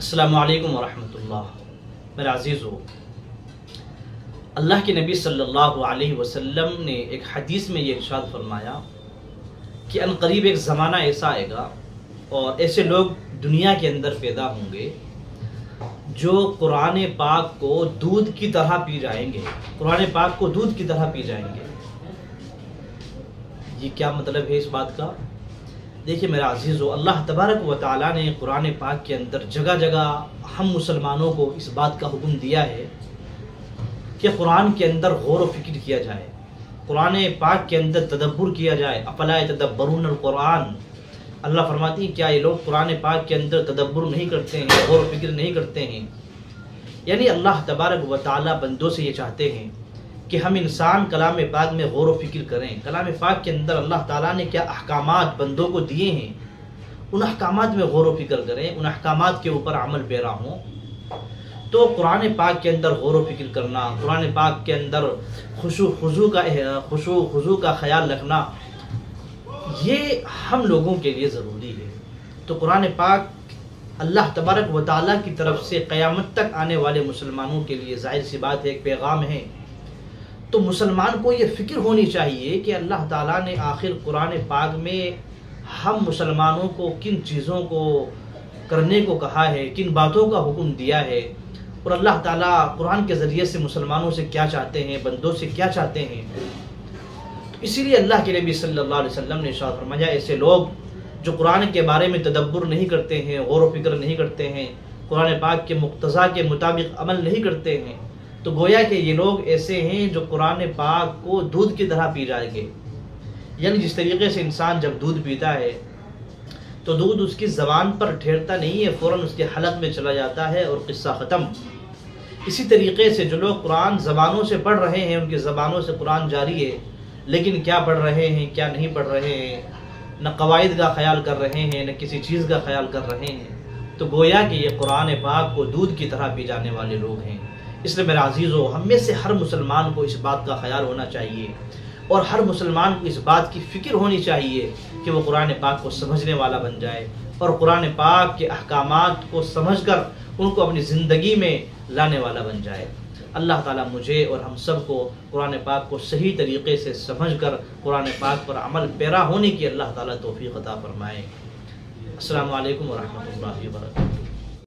السلام علیکم ورحمۃ اللہ۔ میرے عزیزو، اللہ کے نبی صلی اللہ علیہ وسلم نے ایک حدیث میں یہ ارشاد فرمایا کہ ان قریب ایک زمانہ ایسا آئے گا اور ایسے لوگ دنیا کے اندر پیدا ہوں گے جو قرآن پاک کو دودھ کی طرح پی جائیں گے۔ قرآن پاک کو دودھ کی طرح پی جائیں گے۔ یہ کیا مطلب ہے اس بات کا؟ دیکھیے میرا عزیزو، اللہ تبارک و تعالیٰ نے قرآن پاک کے اندر جگہ جگہ ہم مسلمانوں کو اس بات کا حکم دیا ہے کہ قرآن کے اندر غور و فکر کیا جائے، قرآن پاک کے اندر تدبر کیا جائے۔ افلا یتدبرون القرآن، اللہ فرماتی ہیں کیا یہ لوگ قرآن پاک کے اندر تدبر نہیں کرتے ہیں، غور و فکر نہیں کرتے ہیں؟ یعنی اللہ تبارک و تعالیٰ بندوں سے یہ چاہتے ہیں کہ ہم انسان کلام پاک میں غور و فکر کریں۔ کلام پاک کے اندر اللہ تعالیٰ نے کیا احکامات بندوں کو دیے ہیں، ان احکامات میں غور و فکر کریں، ان احکامات کے اوپر عمل پیرا ہوں۔ تو قرآن پاک کے اندر غور و فکر کرنا، قرآن پاک کے اندر خشوع خضوع کا خیال رکھنا، یہ ہم لوگوں کے لیے ضروری ہے۔ تو قرآن پاک اللہ تبارک و تعالیٰ کی طرف سے قیامت تک آنے والے مسلمانوں کے لیے ظاہر سی بات ہے ایک پیغام ہے۔ تو مسلمان کو یہ فکر ہونی چاہیے کہ اللہ تعالیٰ نے آخر قرآن پاک میں ہم مسلمانوں کو کن چیزوں کو کرنے کو کہا ہے، کن باتوں کا حکم دیا ہے، اور اللہ تعالیٰ قرآن کے ذریعے سے مسلمانوں سے کیا چاہتے ہیں، بندوں سے کیا چاہتے ہیں۔ تو اسی لیے اللہ کے نبی صلی اللہ علیہ وسلم نے ارشاد فرمایا ایسے لوگ جو قرآن کے بارے میں تدبر نہیں کرتے ہیں، غور و فکر نہیں کرتے ہیں، قرآن پاک کے مقتضا کے مطابق عمل نہیں کرتے ہیں، تو گویا کہ یہ لوگ ایسے ہیں جو قرآن پاک کو دودھ کی طرح پی جائیں گے۔ یعنی جس طریقے سے انسان جب دودھ پیتا ہے تو دودھ اس کی زبان پر ٹھہرتا نہیں ہے، فوراً اس کے حلق میں چلا جاتا ہے اور قصہ ختم۔ اسی طریقے سے جو لوگ قرآن زبانوں سے پڑھ رہے ہیں، ان کی زبانوں سے قرآن جاری ہے، لیکن کیا پڑھ رہے ہیں کیا نہیں پڑھ رہے ہیں، نہ قواعد کا خیال کر رہے ہیں، نہ کسی چیز کا خیال کر رہے ہیں، تو گویا کہ یہ قرآن پاک کو دودھ کی طرح پی جانے والے لوگ ہیں۔ اس لیے میرے عزیزو، ہم میں سے ہر مسلمان کو اس بات کا خیال ہونا چاہیے اور ہر مسلمان کو اس بات کی فکر ہونی چاہیے کہ وہ قرآن پاک کو سمجھنے والا بن جائے اور قرآن پاک کے احکامات کو سمجھ کر ان کو اپنی زندگی میں لانے والا بن جائے۔ اللہ تعالیٰ مجھے اور ہم سب کو قرآن پاک کو صحیح طریقے سے سمجھ کر قرآن پاک پر عمل پیرا ہونے کی اللہ تعالیٰ توفیق عطا فرمائے۔ السلام علیکم ورحمۃ اللہ وبرکاتہ۔